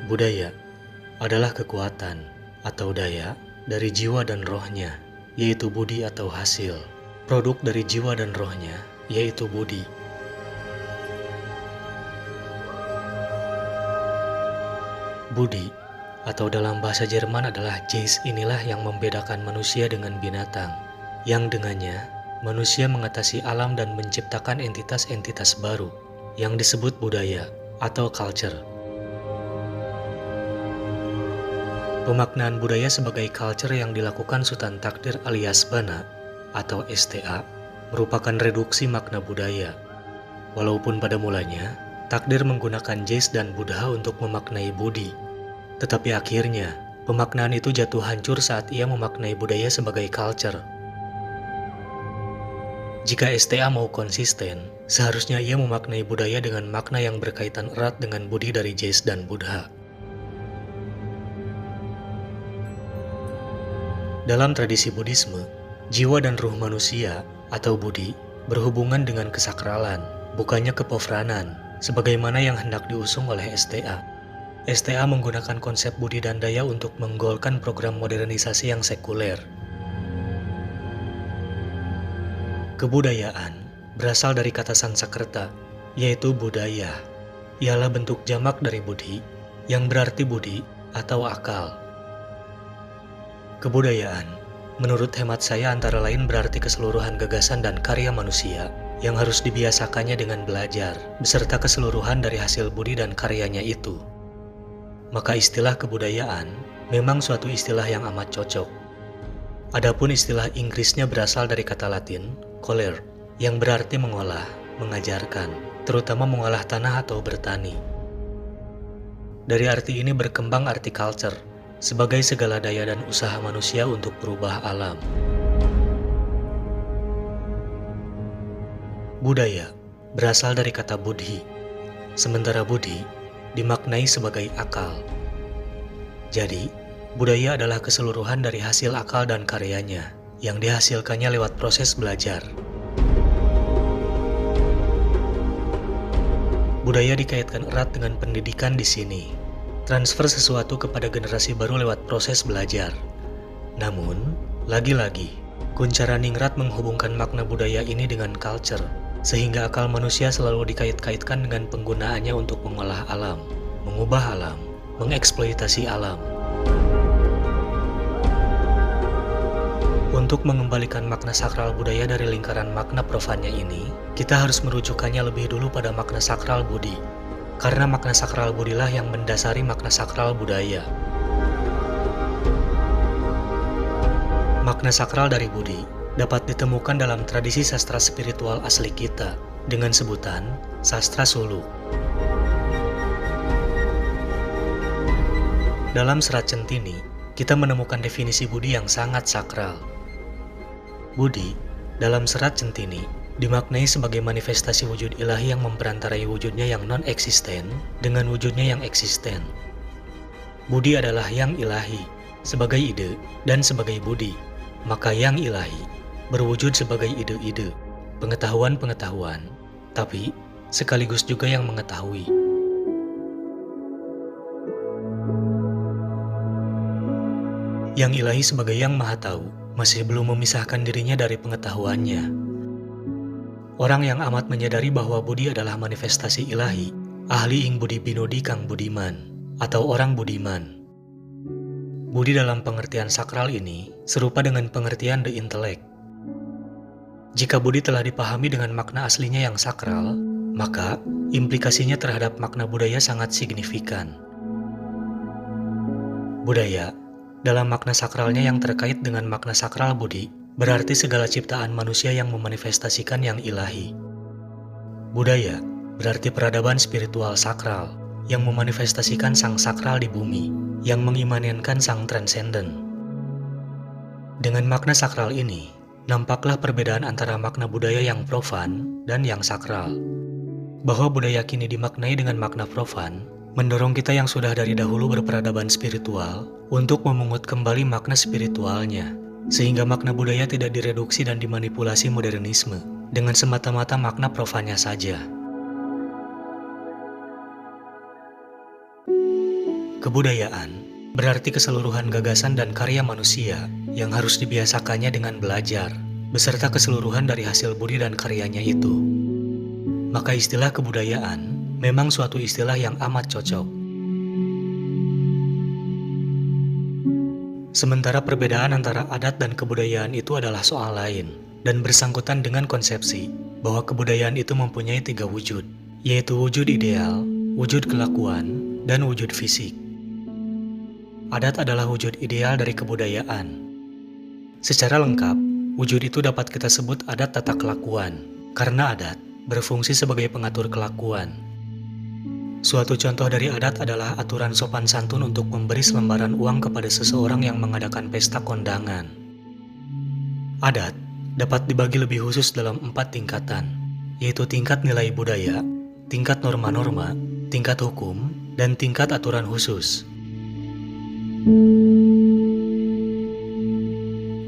Budaya adalah kekuatan atau daya dari jiwa dan rohnya, yaitu budi atau hasil. Produk dari jiwa dan rohnya, yaitu budi. Budi atau dalam bahasa Jerman adalah Geist, inilah yang membedakan manusia dengan binatang, yang dengannya manusia mengatasi alam dan menciptakan entitas-entitas baru yang disebut budaya atau culture. Pemaknaan budaya sebagai culture yang dilakukan Sultan Takdir alias Bana atau STA merupakan reduksi makna budaya. Walaupun pada mulanya Takdir menggunakan Geist dan Buddha untuk memaknai budi, tetapi akhirnya pemaknaan itu jatuh hancur saat ia memaknai budaya sebagai culture. Jika STA mau konsisten, seharusnya ia memaknai budaya dengan makna yang berkaitan erat dengan budi dari Geist dan Buddha. Dalam tradisi Buddhisme, jiwa dan ruh manusia atau budi berhubungan dengan kesakralan, bukannya kepofranan, sebagaimana yang hendak diusung oleh STA. STA menggunakan konsep budi dan daya untuk menggolkan program modernisasi yang sekuler. Kebudayaan berasal dari kata Sanskerta, yaitu budaya. Ialah bentuk jamak dari budi, yang berarti budi atau akal. Kebudayaan, menurut hemat saya, antara lain berarti keseluruhan gagasan dan karya manusia yang harus dibiasakannya dengan belajar, beserta keseluruhan dari hasil budi dan karyanya itu. Maka istilah kebudayaan memang suatu istilah yang amat cocok. Adapun istilah Inggrisnya berasal dari kata Latin, coller, yang berarti mengolah, mengajarkan, terutama mengolah tanah atau bertani. Dari arti ini berkembang arti culture, sebagai segala daya dan usaha manusia untuk berubah alam. Budaya berasal dari kata buddhi, sementara budi dimaknai sebagai akal. Jadi, budaya adalah keseluruhan dari hasil akal dan karyanya, yang dihasilkannya lewat proses belajar. Budaya dikaitkan erat dengan pendidikan di sini. Transfer sesuatu kepada generasi baru lewat proses belajar. Namun, lagi-lagi, Kunchara Ningrat menghubungkan makna budaya ini dengan culture, sehingga akal manusia selalu dikait-kaitkan dengan penggunaannya untuk mengolah alam, mengubah alam, mengeksploitasi alam. Untuk mengembalikan makna sakral budaya dari lingkaran makna profannya ini, kita harus merujukannya lebih dulu pada makna sakral budi. Karena makna sakral budilah yang mendasari makna sakral budaya. Makna sakral dari budi dapat ditemukan dalam tradisi sastra spiritual asli kita dengan sebutan sastra suluk. Dalam Serat Centini, kita menemukan definisi budi yang sangat sakral. Budi dalam Serat Centini dimaknai sebagai manifestasi wujud ilahi yang memperantarai wujudnya yang non-eksisten dengan wujudnya yang eksisten. Budi adalah yang ilahi sebagai ide dan sebagai budi, maka yang ilahi berwujud sebagai ide-ide, pengetahuan-pengetahuan, tapi sekaligus juga yang mengetahui. Yang ilahi sebagai yang maha tahu masih belum memisahkan dirinya dari pengetahuannya. Orang yang amat menyadari bahwa budi adalah manifestasi ilahi, ahli ing budi binodi kang budiman, atau orang budiman. Budi dalam pengertian sakral ini serupa dengan pengertian the intellect. Jika budi telah dipahami dengan makna aslinya yang sakral, maka implikasinya terhadap makna budaya sangat signifikan. Budaya, dalam makna sakralnya yang terkait dengan makna sakral budi, berarti segala ciptaan manusia yang memanifestasikan yang ilahi. Budaya berarti peradaban spiritual sakral yang memanifestasikan sang sakral di bumi, yang mengimanenkan sang transenden. Dengan makna sakral ini, nampaklah perbedaan antara makna budaya yang profan dan yang sakral. Bahwa budaya kini dimaknai dengan makna profan, mendorong kita yang sudah dari dahulu berperadaban spiritual untuk memungut kembali makna spiritualnya, sehingga makna budaya tidak direduksi dan dimanipulasi modernisme dengan semata-mata makna profannya saja. Kebudayaan berarti keseluruhan gagasan dan karya manusia yang harus dibiasakannya dengan belajar, beserta keseluruhan dari hasil budi dan karyanya itu. Maka istilah kebudayaan memang suatu istilah yang amat cocok. Sementara perbedaan antara adat dan kebudayaan itu adalah soal lain, dan bersangkutan dengan konsepsi bahwa kebudayaan itu mempunyai 3 wujud, yaitu wujud ideal, wujud kelakuan, dan wujud fisik. Adat adalah wujud ideal dari kebudayaan. Secara lengkap, wujud itu dapat kita sebut adat tata kelakuan, karena adat berfungsi sebagai pengatur kelakuan. Suatu contoh dari adat adalah aturan sopan santun untuk memberi selembaran uang kepada seseorang yang mengadakan pesta kondangan. Adat dapat dibagi lebih khusus dalam 4 tingkatan, yaitu tingkat nilai budaya, tingkat norma-norma, tingkat hukum, dan tingkat aturan khusus.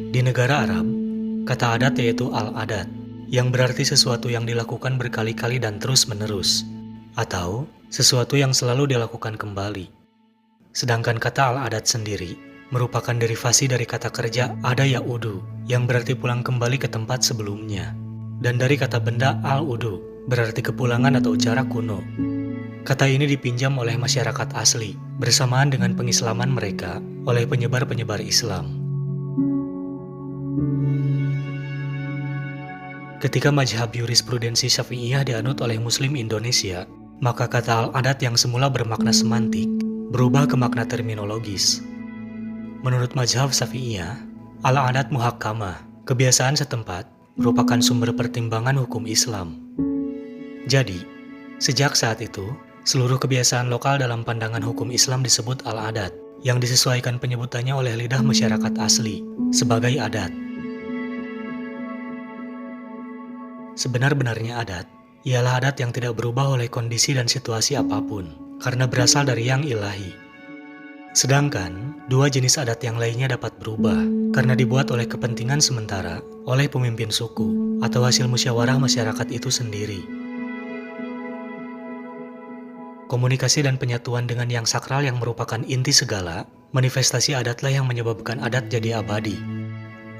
Di negara Arab, kata adat yaitu al-adat, yang berarti sesuatu yang dilakukan berkali-kali dan terus-menerus, atau sesuatu yang selalu dilakukan kembali. Sedangkan kata al-adat sendiri merupakan derivasi dari kata kerja ada ya'udu, yang berarti pulang kembali ke tempat sebelumnya, dan dari kata benda al-udu, berarti kepulangan atau cara kuno. Kata ini dipinjam oleh masyarakat asli bersamaan dengan pengislaman mereka oleh penyebar-penyebar Islam. Ketika mazhab jurisprudensi Syafi'iyah dianut oleh Muslim Indonesia, maka kata al-adat yang semula bermakna semantik berubah ke makna terminologis. Menurut mazhab Syafi'iyah, al-adat muhakkamah, kebiasaan setempat, merupakan sumber pertimbangan hukum Islam. Jadi, sejak saat itu, seluruh kebiasaan lokal dalam pandangan hukum Islam disebut al-adat, yang disesuaikan penyebutannya oleh lidah masyarakat asli sebagai adat. Sebenar-benarnya adat ialah adat yang tidak berubah oleh kondisi dan situasi apapun, karena berasal dari yang ilahi. Sedangkan, 2 jenis adat yang lainnya dapat berubah, karena dibuat oleh kepentingan sementara oleh pemimpin suku, atau hasil musyawarah masyarakat itu sendiri. Komunikasi dan penyatuan dengan yang sakral yang merupakan inti segala, manifestasi adatlah yang menyebabkan adat jadi abadi.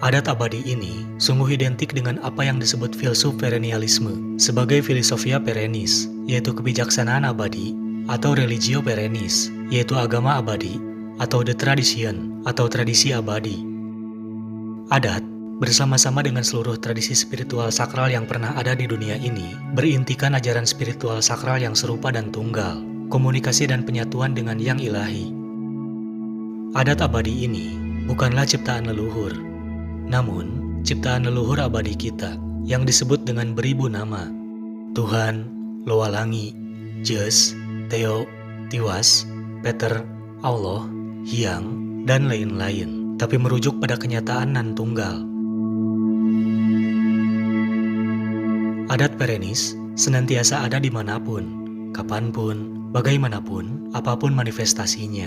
Adat abadi ini sungguh identik dengan apa yang disebut filsuf perennialisme sebagai filosofia perennis, yaitu kebijaksanaan abadi, atau religio perennis, yaitu agama abadi, atau the tradition, atau tradisi abadi. Adat bersama-sama dengan seluruh tradisi spiritual sakral yang pernah ada di dunia ini, berintikan ajaran spiritual sakral yang serupa dan tunggal, komunikasi dan penyatuan dengan yang ilahi. Adat abadi ini bukanlah ciptaan leluhur, namun ciptaan leluhur abadi kita yang disebut dengan beribu nama: Tuhan, Loalangi, Zeus, Theo, Tiwas, Peter, Allah, Hyang, dan lain-lain, tapi merujuk pada kenyataan nan tunggal. Adat perennis senantiasa ada dimanapun, kapanpun, bagaimanapun, apapun manifestasinya.